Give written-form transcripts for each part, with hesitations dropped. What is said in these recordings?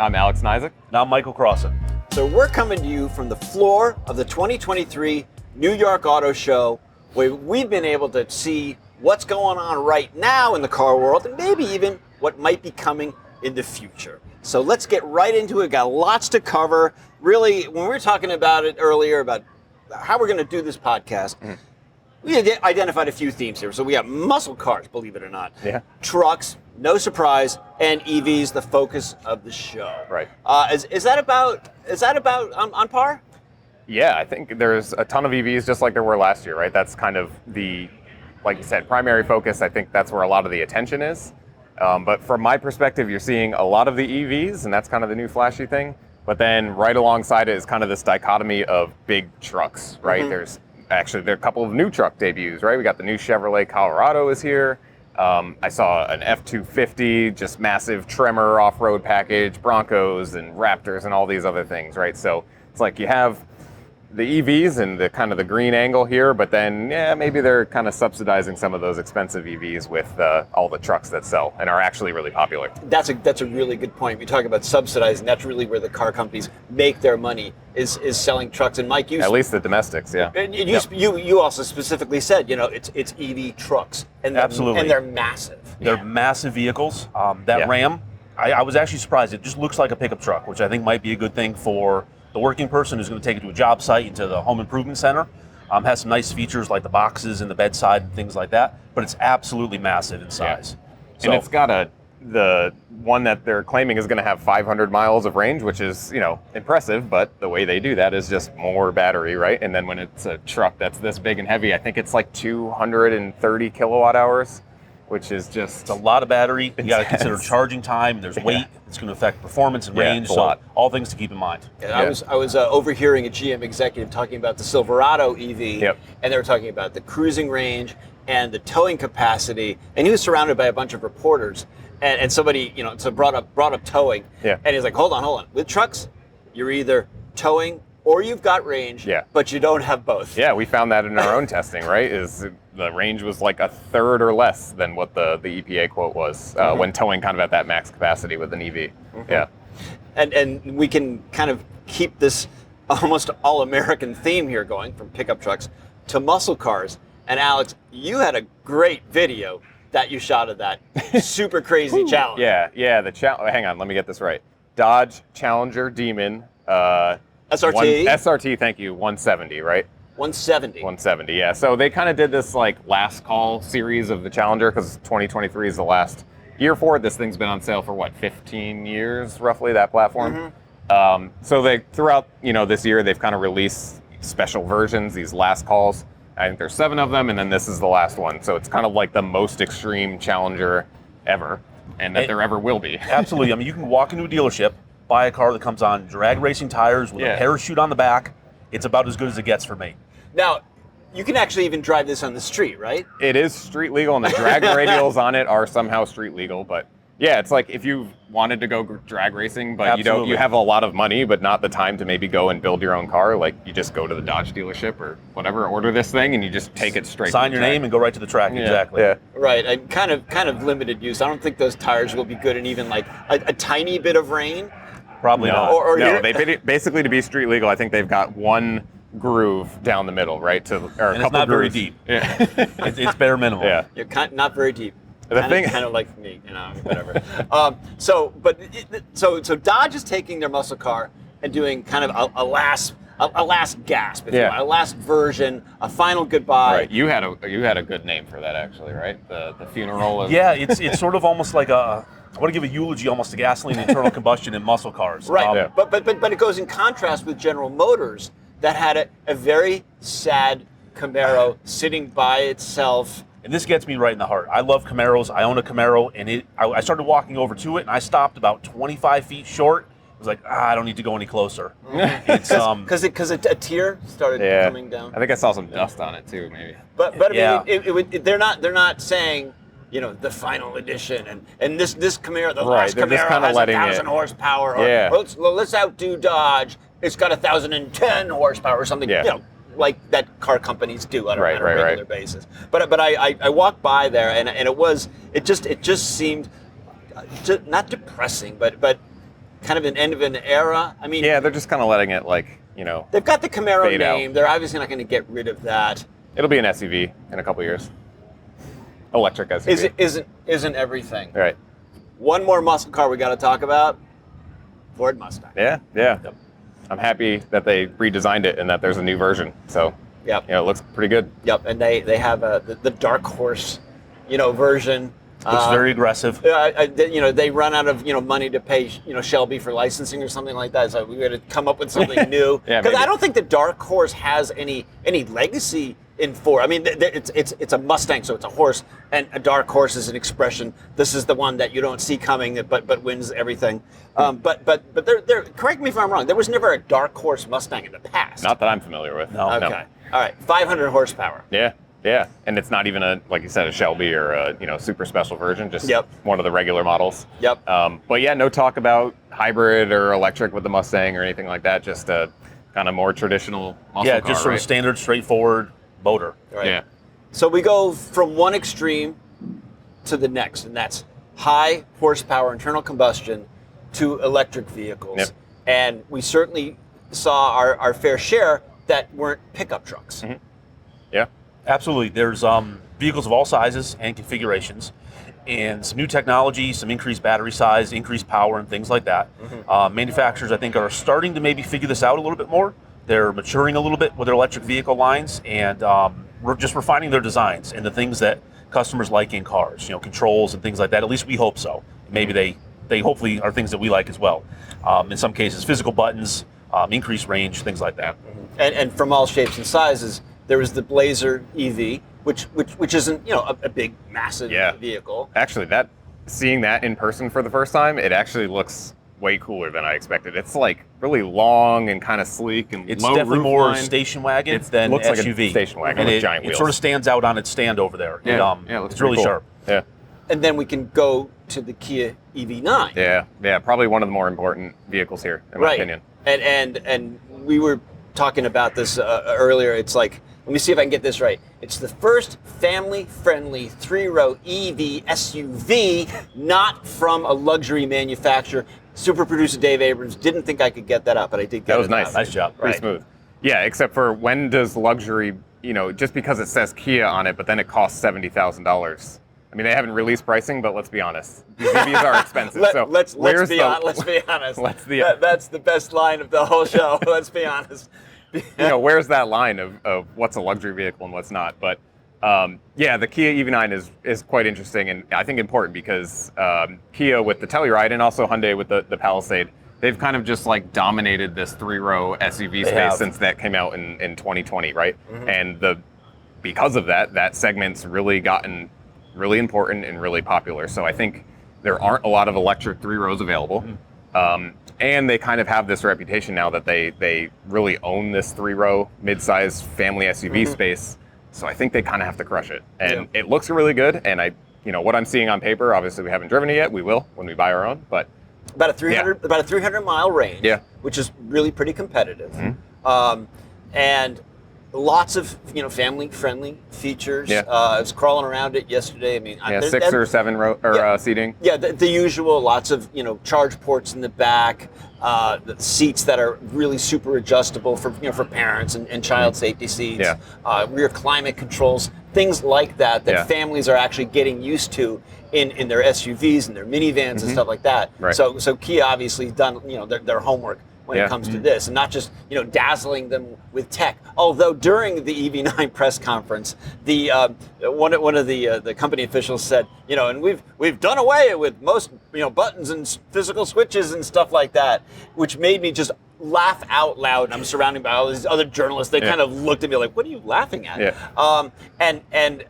I'm Alex Nizick. And I'm Michael Crossan. So we're coming to you from the floor of the 2023 New York Auto Show, where we've been able to see what's going on right now in the car world and maybe even what might be coming in the future. So let's get right into it. Got lots to cover. Really, when we were talking about it earlier, about how we're going to do this podcast, we identified a few themes here. So we have muscle cars, believe it or not. Yeah. Trucks, no surprise, and EVs, the focus of the show. Right. Is that about on par? Yeah, I think there's a ton of EVs just like there were last year, right? That's kind of the, like you said, primary focus. I think that's where a lot of the attention is. But from my perspective, you're seeing a lot of the EVs, and that's kind of the new flashy thing. But then right alongside it is kind of this dichotomy of big trucks, right? There are a couple of new truck debuts, right? We got the new Chevrolet Colorado is here. I saw an F-250, just massive Tremor off-road package, Broncos and Raptors and all these other things, right? So it's like you have the EVs and the kind of the green angle here, but then, yeah, maybe they're kind of subsidizing some of those expensive EVs with all the trucks that sell and are actually really popular. That's a really good point. We talk about subsidizing. That's really where the car companies make their money is selling trucks. And Mike, at least the domestics, yeah. And you also specifically said, it's EV trucks, and Absolutely, and they're massive. They're massive vehicles. That Ram, I was actually surprised. It just looks like a pickup truck, which I think might be a good thing for the working person who's going to take it to a job site and to the home improvement center. Has some nice features like the boxes and the bedside and things like that, but it's absolutely massive in size. Yeah. So, and it's got the one that they're claiming is going to have 500 miles of range, which is, impressive, but the way they do that is just more battery, right? And then when it's a truck that's this big and heavy, I think it's like 230 kilowatt hours, which is just... It's a lot of battery. You got to consider charging time. There's weight. It's going to affect performance and range. A lot. All things to keep in mind. And I was overhearing a GM executive talking about the Silverado EV, and they were talking about the cruising range and the towing capacity, and he was surrounded by a bunch of reporters, and somebody brought up towing, and he's like, hold on. With trucks, you're either towing or you've got range, but you don't have both. Yeah, we found that in our own testing, right? The range was like a third or less than what the EPA quote was when towing kind of at that max capacity with an EV. Yeah. And we can kind of keep this almost all-American theme here going from pickup trucks to muscle cars. And Alex, you had a great video that you shot of that super crazy challenge. Yeah, hang on, let me get this right. Dodge Challenger Demon. SRT? SRT, thank you, 170, right? 170, yeah. So they kind of did this like last call series of the Challenger because 2023 is the last year for it. This thing's been on sale for 15 years, roughly, that platform. So they throughout this year they've kind of released special versions, these last calls. I think there's 7 of them, and then this is the last one. So it's kind of like the most extreme Challenger ever, and that there ever will be. Absolutely. I mean, you can walk into a dealership, buy a car that comes on drag racing tires with a parachute on the back. It's about as good as it gets for me. Now, you can actually even drive this on the street, right? It is street legal, and the drag radials on it are somehow street legal. But yeah, it's like if you wanted to go drag racing, but you have a lot of money, but not the time to maybe go and build your own car. Like you just go to the Dodge dealership or whatever, order this thing, and you just take it straight. Sign your name and go right to the track. Exactly. Yeah. Right. And kind of limited use. I don't think those tires will be good in even like a tiny bit of rain. Probably not. No, they basically, to be street legal, I think they've got one groove down the middle, right? And it's not very deep. Yeah. it's bare minimum. Yeah. You're not very deep. Kind of like me, whatever. So Dodge is taking their muscle car and doing kind of a last gasp, if you will, a last version, a final goodbye. Right. You had a good name for that, actually, right? The funeral of. Yeah, it's sort of almost like I want to give a eulogy almost to gasoline internal combustion in muscle cars. Right, but it goes in contrast with General Motors that had a very sad Camaro sitting by itself. And this gets me right in the heart. I love Camaros. I own a Camaro, and I started walking over to it, and I stopped about 25 feet short. I was like, I don't need to go any closer. Because a tear started coming down. I think I saw some dust on it too, maybe. But I mean, they're not saying, the final edition and this Camaro, the last Camaro has 1,000 horsepower. Or let's outdo Dodge. It's got 1,010 horsepower or something. Like that car companies do on a regular basis. But I walked by there and it just seemed not depressing, but kind of an end of an era? I mean, Yeah, they're just kind of letting it they've got the Camaro fade name. out. They're obviously not going to get rid of that. It'll be an SUV in a couple years. Electric SUV. Isn't everything? Right. One more muscle car we got to talk about. Ford Mustang. Yeah. Yep. I'm happy that they redesigned it and that there's a new version. So, Yep. it looks pretty good. Yep. And they have the dark horse, version. Looks very aggressive. They run out of money to pay Shelby for licensing or something like that. So we got to come up with something new. Yeah, because maybe. I don't think the dark horse has any legacy in Ford. I mean, it's a Mustang, so it's a horse, and a dark horse is an expression. This is the one that you don't see coming, but wins everything. But there. Correct me if I'm wrong. There was never a dark horse Mustang in the past. Not that I'm familiar with. No. Okay. No. All right. 500 horsepower. Yeah, and it's not even like you said, a Shelby or a super special version. Just Yep. one of the regular models. Yep. But yeah, no talk about hybrid or electric with the Mustang or anything like that. Just a kind of more traditional muscle car, Just sort right? of standard, straightforward motor. Right. Yeah. So we go from one extreme to the next, and that's high horsepower internal combustion to electric vehicles. Yep. And we certainly saw our fair share that weren't pickup trucks. Mm-hmm. Yeah. Absolutely. There's vehicles of all sizes and configurations, and some new technology, some increased battery size, increased power, and things like that. Manufacturers, I think, are starting to maybe figure this out a little bit more. They're maturing a little bit with their electric vehicle lines, and we're just refining their designs and the things that customers like in cars, controls and things like that. At least we hope so. Maybe they hopefully are things that we like as well. In some cases, physical buttons, increased range, things like that. And from all shapes and sizes. There was the Blazer EV, which isn't a big, massive vehicle. Actually, seeing that in person for the first time, it actually looks way cooler than I expected. It's like really long and kind of sleek and It's low definitely roof more line. station wagon than looks SUV. like a station wagon and with it, giant it wheels. sort of stands out on its stand over there. It looks It's really pretty cool. sharp. Yeah. And then we can go to the Kia EV9. Yeah, probably one of the more important vehicles here, in my opinion. And we were talking about this earlier. It's like, let me see if I can get this right. It's the first family-friendly 3-row EV SUV, not from a luxury manufacturer. Super producer Dave Abrams didn't think I could get that out, but I did get it. That was nice. out. Nice job. Pretty smooth. Yeah, except for when does luxury, just because it says Kia on it, but then it costs $70,000. I mean, they haven't released pricing, but let's be honest. These EVs are expensive. Let's be honest. That's the best line of the whole show. Let's be honest. Where's that line of what's a luxury vehicle and what's not? But the Kia EV9 is quite interesting and I think important because Kia with the Telluride and also Hyundai with the Palisade, they've kind of just like dominated this 3-row SUV space since that came out in 2020, right? Mm-hmm. And because of that segment's really gotten really important and really popular. So I think there aren't a lot of electric 3-rows available. Mm-hmm. And they kind of have this reputation now that they really own this 3-row mid-size family SUV space. So I think they kind of have to crush it. And it looks really good. And what I'm seeing on paper, obviously we haven't driven it yet. We will when we buy our own. But about a 300 mile range, which is really pretty competitive. Mm-hmm. And lots of family friendly features. I was crawling around it yesterday. I mean, 6 or 7 row seating. Yeah, the usual. Lots of charge ports in the back. The seats that are really super adjustable for parents and child safety seats. Rear climate controls, things like that families are actually getting used to in their SUVs and their minivans and stuff like that. Right. So Kia obviously has done their homework when it comes to this, and not just dazzling them with tech. Although during the EV9 press conference, the one of the company officials said, and we've done away with most buttons and physical switches and stuff like that, which made me just laugh out loud. And I'm surrounded by all these other journalists. They kind of looked at me like, "What are you laughing at?" And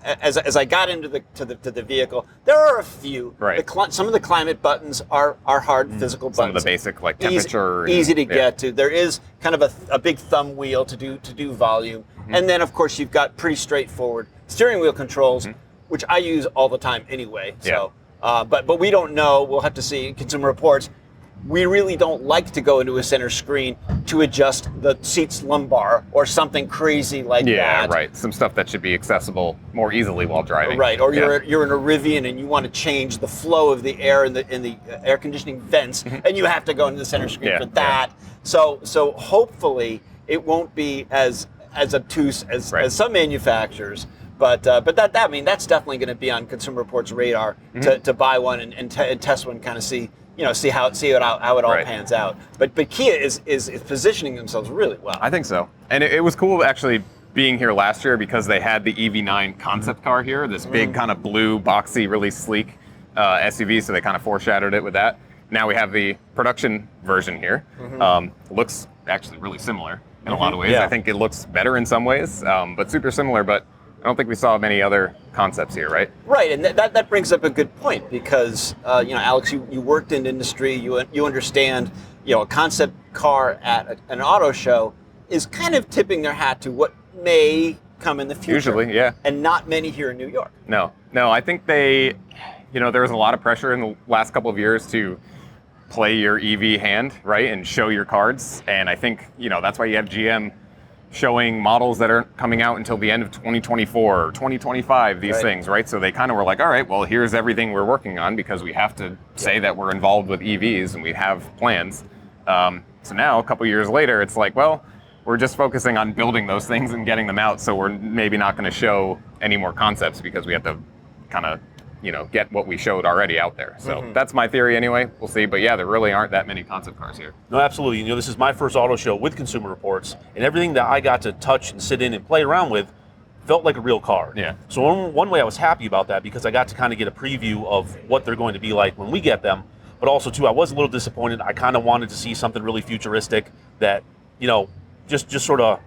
as I got into the vehicle, there are a few. Right. Some of the climate buttons are hard physical buttons. Some of the basic like temperature. Easy to get to. There is kind of a big thumb wheel to do volume, and then of course you've got pretty straightforward steering wheel controls, which I use all the time anyway. So, but we don't know. We'll have to see Consumer Reports. we really don't like to go into a center screen to adjust the seat's lumbar or something crazy like that. Yeah, right. Some stuff that should be accessible more easily while driving. Right, or you're in a Rivian and you want to change the flow of the air in the air conditioning vents, and you have to go into the center screen for that. So hopefully it won't be as obtuse as some manufacturers. But that's definitely going to be on Consumer Reports' radar to buy one and test one, kind of see how it all pans out. But Kia is positioning themselves really well. I think so, and it was cool actually being here last year because they had the EV9 concept car here, this big kind of blue, boxy, really sleek SUV. So they kind of foreshadowed it with that. Now we have the production version here. Looks actually really similar in a lot of ways. Yeah. I think it looks better in some ways, but super similar. But I don't think we saw many other concepts here, right? Right, and that brings up a good point because Alex, you worked in industry, you understand, a concept car at an auto show is kind of tipping their hat to what may come in the future. Usually, yeah. And not many here in New York. No, I think there was a lot of pressure in the last couple of years to play your EV hand, right, and show your cards, and I think that's why you have GM showing models that aren't coming out until the end of 2024 or 2025, these things, right? So they kind of were like, all right, well, here's everything we're working on because we have to say that we're involved with EVs and we have plans. So now, a couple years later, it's like, well, we're just focusing on building those things and getting them out, so we're maybe not going to show any more concepts because we have to kind of get what we showed already out there. So that's my theory anyway. We'll see. But yeah, there really aren't that many concept cars here. No, absolutely. This is my first auto show with Consumer Reports, and everything that I got to touch and sit in and play around with felt like a real car. Yeah. So one way I was happy about that because I got to kind of get a preview of what they're going to be like when we get them. But also, too, I was a little disappointed. I kind of wanted to see something really futuristic that, just sort of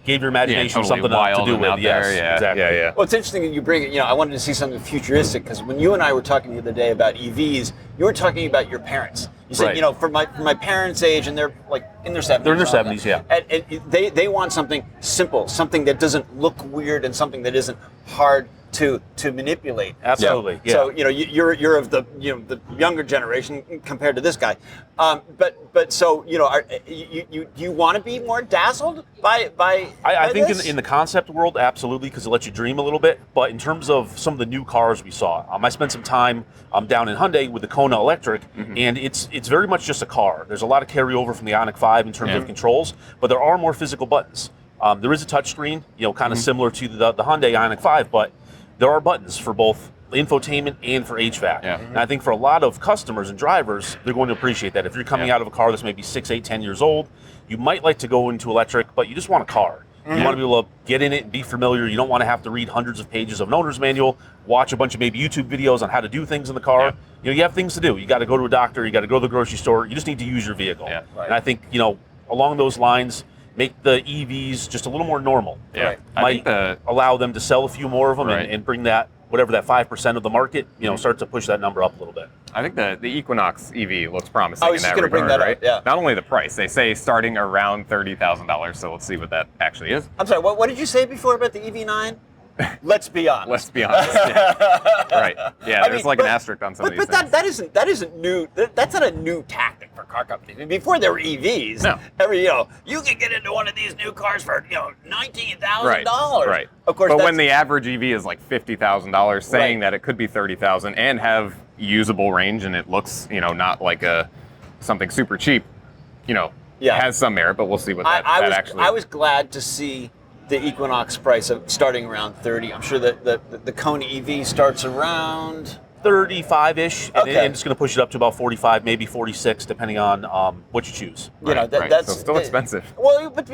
gave your imagination totally something to do with. Yes, exactly. Yeah. Well, it's interesting that you bring it. I wanted to see something futuristic because when you and I were talking the other day about EVs, you were talking about your parents. You said, for my parents' age, and they're like in their 70s. They're in their 70s, yeah. And they want something simple, something that doesn't look weird, and something that isn't hard to manipulate. Absolutely. Yeah. So you're of the the younger generation compared to this guy, but so you want to be more dazzled by I think this? in the concept world, absolutely, because it lets you dream a little bit. But in terms of some of the new cars we saw, I spent some time down in Hyundai with the Kona Electric, and it's very much just a car. There's a lot of carryover from the Ioniq 5 in terms of controls, but there are more physical buttons. There is a touchscreen, kind of similar to the Hyundai Ioniq 5, but there are buttons for both infotainment and for HVAC. Yeah. And I think for a lot of customers and drivers, they're going to appreciate that. If you're coming out of a car that's maybe 6, 8, 10 years old, you might like to go into electric, but you just want a car. You want to be able to get in it and be familiar. You don't want to have to read hundreds of pages of an owner's manual, watch a bunch of maybe YouTube videos on how to do things in the car. Yeah. You have things to do. You got to go to a doctor. You got to go to the grocery store. You just need to use your vehicle. Yeah. Right. And I think, along those lines, make the EVs just a little more normal. Yeah. Might allow them to sell a few more of them and bring that, whatever that 5% of the market, start to push that number up a little bit. I think the Equinox EV looks promising. I was just going to bring that up. Yeah. Not only the price, they say starting around $30,000. So let's see what that actually is. I'm sorry. What did you say before about the EV9? Let's be honest. Let's be honest. Yeah. Right. Yeah. There's an asterisk on some of these things. But that isn't new. That's not a new tactic for car companies. I mean, before there were EVs, you can get into one of these new cars for $19,000. Right. Of course. But when the average EV is like $50,000, saying that it could be $30,000 and have usable range, and it looks not like something super cheap, has some merit. But we'll see what that actually. I was glad to see the Equinox price of starting around 30. I'm sure that the Kona EV starts around 35-ish, and Okay. it's going to push it up to about 45, maybe 46, depending on what you choose. That's so still expensive. Well, but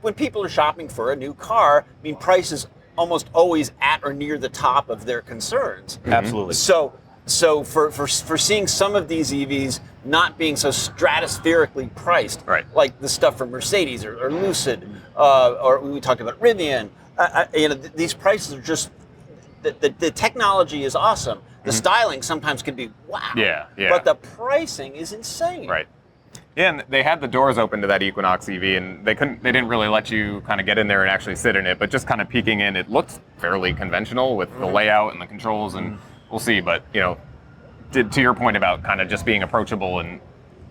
when people are shopping for a new car, I mean, price is almost always at or near the top of their concerns. Absolutely. So for seeing some of these EVs not being so stratospherically priced, Right. like the stuff from Mercedes or Lucid, or we talked about Rivian, these prices are just the technology is awesome. The styling sometimes can be wow. Yeah. But the pricing is insane. Right. Yeah, and they had the doors open to that Equinox EV, and they didn't really let you kind of get in there and actually sit in it, but just kind of peeking in, it looked fairly conventional with the layout and the controls, and we'll see. But to your point about kind of just being approachable and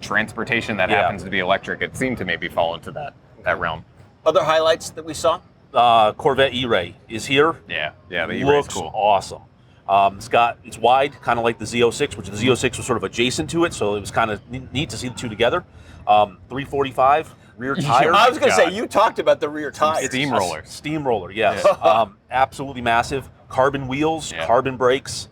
transportation that happens to be electric, it seemed to maybe fall into that realm. Other highlights that we saw? Corvette E-Ray is here. Yeah, the E-Ray is cool. Awesome. It's wide, kind of like the Z06, which the Z06 was sort of adjacent to it, so it was kind of neat to see the two together. 345 rear tires. I was going to say, you talked about the rear tires. Steamroller, yes. Absolutely massive. Carbon wheels, carbon brakes.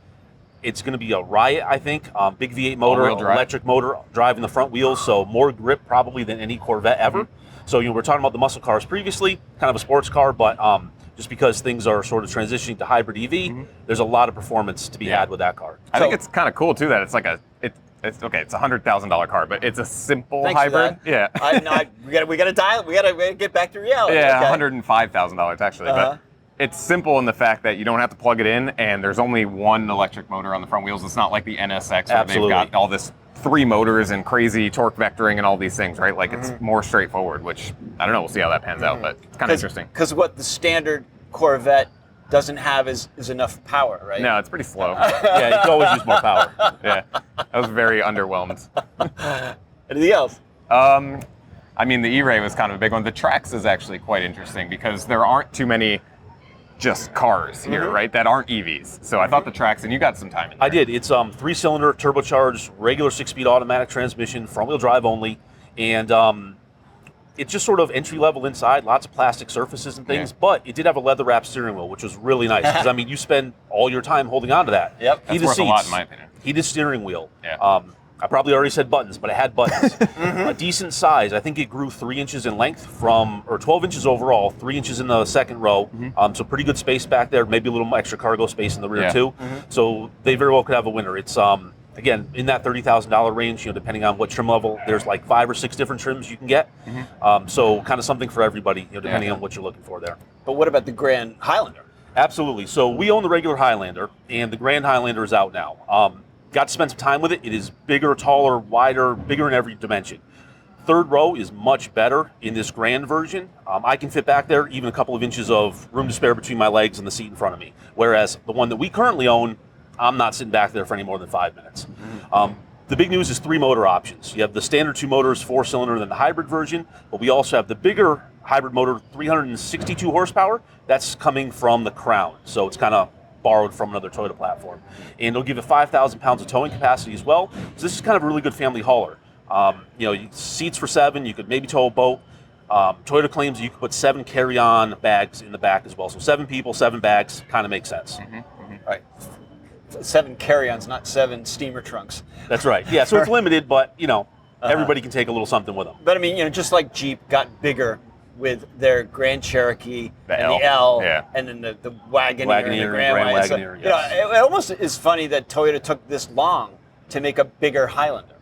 It's going to be a riot, I think. Big V8 motor, electric motor driving the front wheels, so more grip probably than any Corvette ever. So we're talking about the muscle cars previously, kind of a sports car, but just because things are sort of transitioning to hybrid EV, there's a lot of performance to be had with that car. I think it's kind of cool too that it's like it's $100,000 car, but it's a simple hybrid. Yeah. We got to dial. We got to get back to reality. Yeah, $105,000 actually, but it's simple in the fact that you don't have to plug it in, and there's only one electric motor on the front wheels. It's not like the NSX where they've got all this 3 motors and crazy torque vectoring and all these things, right? Like it's more straightforward, which I don't know. We'll see how that pans out, but it's kind of interesting. Because what the standard Corvette doesn't have is enough power, right? No, it's pretty slow. Yeah, you can always use more power. Yeah, I was very underwhelmed. Anything else? I mean, the E-Ray was kind of a big one. The TRAX is actually quite interesting because there aren't too many just cars here, right? That aren't EVs. So I thought the TRAX, and you got some time in there. I did. It's 3-cylinder, turbocharged, regular 6-speed automatic transmission, front-wheel drive only, and it's just sort of entry-level inside, lots of plastic surfaces and things, but it did have a leather-wrapped steering wheel, which was really nice, because, I mean, you spend all your time holding on to that. Yep. That's worth a lot, in my opinion. Heated steering wheel. Yeah. I probably already said buttons, but it had buttons. A decent size. I think it grew 3 inches in length or 12 inches overall, 3 inches in the second row. So pretty good space back there, maybe a little extra cargo space in the rear too. So they very well could have a winner. It's, again, in that $30,000 range, depending on what trim level, there's like 5 or 6 different trims you can get. So kind of something for everybody, depending on what you're looking for there. But what about the Grand Highlander? Absolutely. So we own the regular Highlander, and the Grand Highlander is out now. Got to spend some time with it. It is bigger, taller, wider, bigger in every dimension. Third row is much better in this Grand version. I can fit back there even a couple of inches of room to spare between my legs and the seat in front of me. Whereas the one that we currently own, I'm not sitting back there for any more than 5 minutes. The big news is 3 motor options. You have the standard 2 motors, 4-cylinder, then the hybrid version, but we also have the bigger hybrid motor, 362 horsepower. That's coming from the Crown, so it's kind of borrowed from another Toyota platform. And it'll give you 5,000 pounds of towing capacity as well. So this is kind of a really good family hauler. Seats for 7, you could maybe tow a boat. Toyota claims you could put 7 carry-on bags in the back as well. So 7 people, 7 bags, kind of makes sense. All right. 7 carry-ons, not 7 steamer trunks. That's right. Yeah, so it's limited, but, everybody can take a little something with them. But I mean, just like Jeep got bigger with their Grand Cherokee the L, and then the Wagoneer, and the Grand Wagoneer. It almost is funny that Toyota took this long to make a bigger Highlander.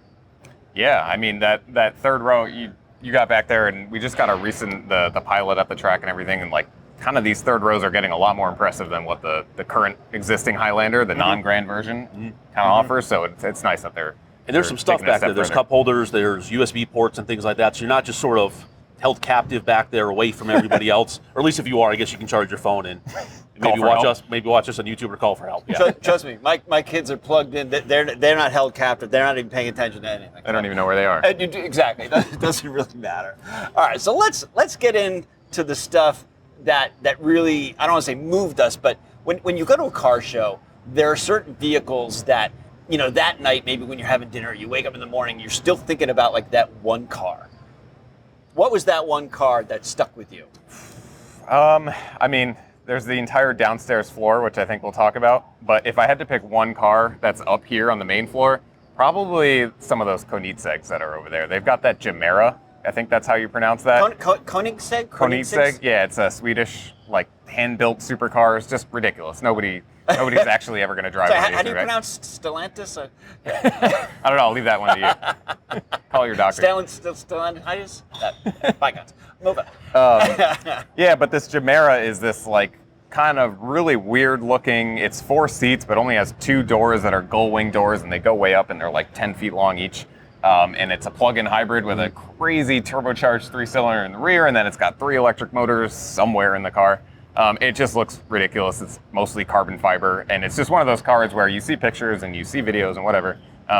Yeah, I mean that third row, you got back there, and we just got the pilot at the track and everything, and like kind of these third rows are getting a lot more impressive than what the current existing Highlander, the non-Grand version, kind of offers. So it's nice that they're and there's some stuff back there. There's cup holders, there's USB ports and things like that. So you're not just sort of held captive back there away from everybody else, or at least if you are, I guess you can charge your phone and maybe watch us on YouTube or call for help. Yeah. Trust me, my kids are plugged in. They're not held captive. They're not even paying attention to anything. They don't even know where they are. Exactly. It doesn't really matter. All right, so let's get into the stuff that really, I don't want to say moved us, but when you go to a car show, there are certain vehicles that, that night, maybe when you're having dinner, you wake up in the morning, you're still thinking about like that one car. What was that one car that stuck with you? I mean, there's the entire downstairs floor, which I think we'll talk about. But if I had to pick one car that's up here on the main floor, probably some of those Koenigsegg's that are over there. They've got that Camaro. I think that's how you pronounce that. Koenigsegg? Koenigsegg? Yeah, it's a Swedish, like, hand-built supercar. It's just ridiculous. Nobody's actually ever going to drive one of these, how do you right? pronounce Stellantis? I don't know. I'll leave that one to you. Call your doctor. Stellantis? Bygones. Move on. Yeah, but this Camaro is this, like, kind of really weird looking. It's 4 seats, but only has 2 doors that are gull wing doors, and they go way up, and they're like 10 feet long each. And it's a plug-in hybrid with a crazy turbocharged 3-cylinder in the rear, and then it's got 3 electric motors somewhere in the car. It just looks ridiculous. It's mostly carbon fiber, and it's just one of those cars where you see pictures and you see videos and whatever,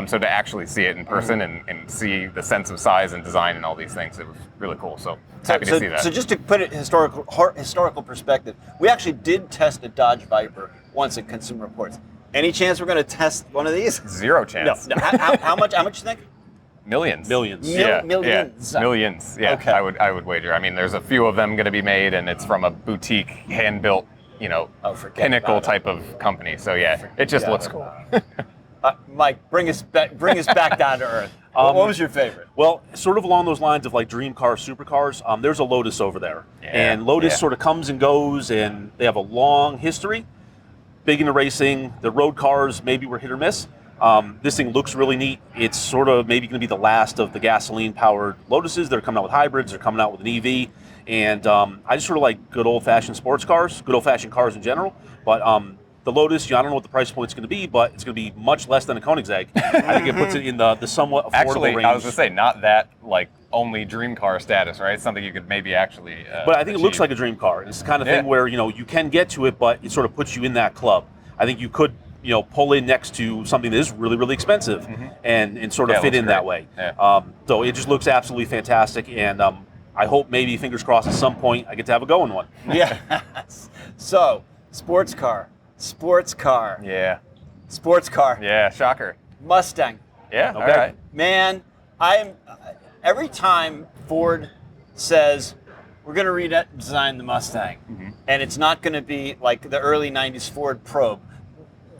So to actually see it in person and see the sense of size and design and all these things, it was really cool. So happy to see that. So just to put it in historical perspective, we actually did test a Dodge Viper once at Consumer Reports. Any chance we're going to test one of these? Zero chance. No. How much? How much you think? Millions. Millions. Millions. Yeah. Millions. Yeah. Okay. I would wager. I mean, there's a few of them going to be made, and it's from a boutique, hand-built, pinnacle type of company. So yeah, it just looks cool. Mike, bring us back down to earth. What was your favorite? Well, sort of along those lines of like dream cars, supercars, there's a Lotus over there. Yeah, And Lotus sort of comes and goes, and they have a long history. Big into racing. The road cars maybe were hit or miss. This thing looks really neat. It's sort of maybe going to be the last of the gasoline-powered Lotuses. They're coming out with hybrids. They're coming out with an EV. And I just sort of like good old-fashioned sports cars, good old-fashioned cars in general. But the Lotus, I don't know what the price point's going to be, but it's going to be much less than a Koenigsegg. I think it puts it in the somewhat affordable Actually, range. I was going to say, not that like only dream car status, right? It's something you could maybe actually But I think achieve. it looks like a dream car. It's the kind of thing where, you can get to it, but it sort of puts you in that club. I think you could, pull in next to something that is really, really expensive and sort of fit in that way. Yeah. So it just looks absolutely fantastic, and I hope maybe, fingers crossed, at some point I get to have a go in one. Yeah. So, sports car. Yeah. Sports car. Yeah. Shocker. Mustang. Yeah. Okay. All right. Man, every time Ford says we're going to redesign the Mustang, and it's not going to be like the early '90s Ford Probe.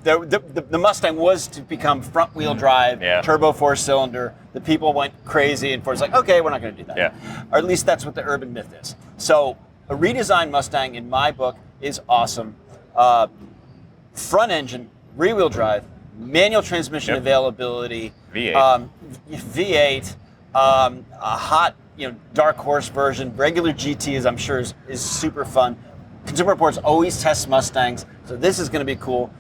The Mustang was to become front-wheel drive, turbo 4-cylinder. The people went crazy, and Ford's like, okay, we're not going to do that. Yeah. Or at least that's what the urban myth is. So a redesigned Mustang, in my book, is awesome. Front engine, rear-wheel drive, manual transmission availability, V8. V8, a hot, dark horse version. Regular GT, as I'm sure, is super fun. Consumer Reports always tests Mustangs, so this is going to be cool.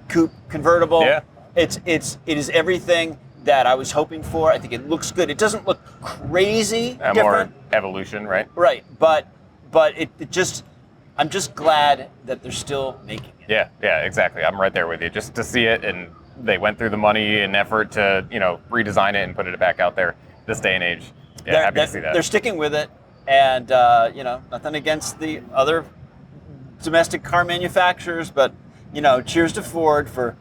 Coupe, convertible. Yeah. It is everything that I was hoping for. I think it looks good. It doesn't look crazy different. More evolution, right? Right, but I'm just glad that they're still making it. Yeah, exactly. I'm right there with you. Just to see it, and they went through the money and effort to, redesign it and put it back out there this day and age. Yeah, happy to see that. They're sticking with it, and nothing against the other domestic car manufacturers, but cheers to Ford for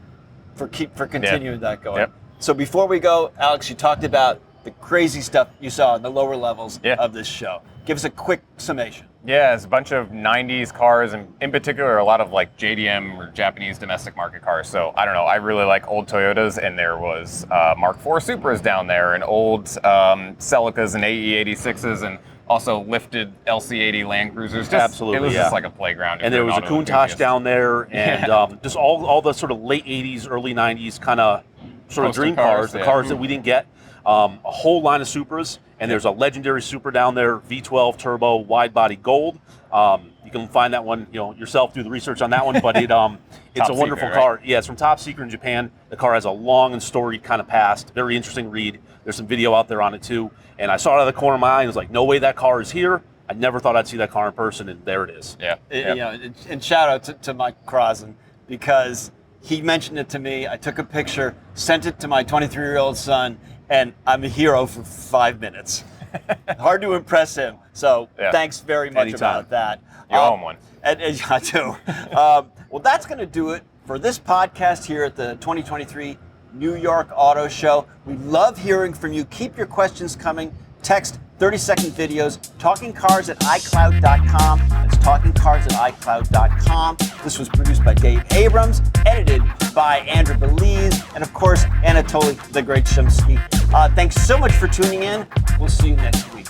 continuing that going. Yep. So before we go, Alex, you talked about the crazy stuff you saw in the lower levels of this show. Give us a quick summation. Yeah, it's a bunch of 90s cars, and in particular, a lot of like JDM or Japanese domestic market cars. So I don't know, I really like old Toyotas, and there was Mark IV Supras down there, and old Celicas and AE86s, and also lifted LC80 Land Cruisers. Absolutely, it was just like a playground. And there was a Countach down there, and just all the sort of late 80s, early 90s kind of sort of dream cars, the cars that we didn't get. A whole line of Supras, and there's a legendary Supra down there, V12 turbo, wide body gold. You can find that one, yourself, do the research on that one, but it's a wonderful car. Right? Yeah, it's from Top Secret in Japan. The car has a long and storied kind of past. Very interesting read. There's some video out there on it too. And I saw it out of the corner of my eye, and was like, no way that car is here. I never thought I'd see that car in person, and there it is. Yeah. And shout out to Mike Crossan, because he mentioned it to me. I took a picture, sent it to my 23-year-old son, and I'm a hero for 5 minutes. Hard to impress him. So thanks very much about that. You owe him one. And I do. Well, that's going to do it for this podcast here at the 2023 New York Auto Show. We love hearing from you. Keep your questions coming. Text 30-second videos, talkingcars@icloud.com. That's talkingcars@icloud.com. This was produced by Dave Abrams, edited by Andrew Belize, and of course, Anatoly the Great Shumsky. Thanks so much for tuning in. We'll see you next week.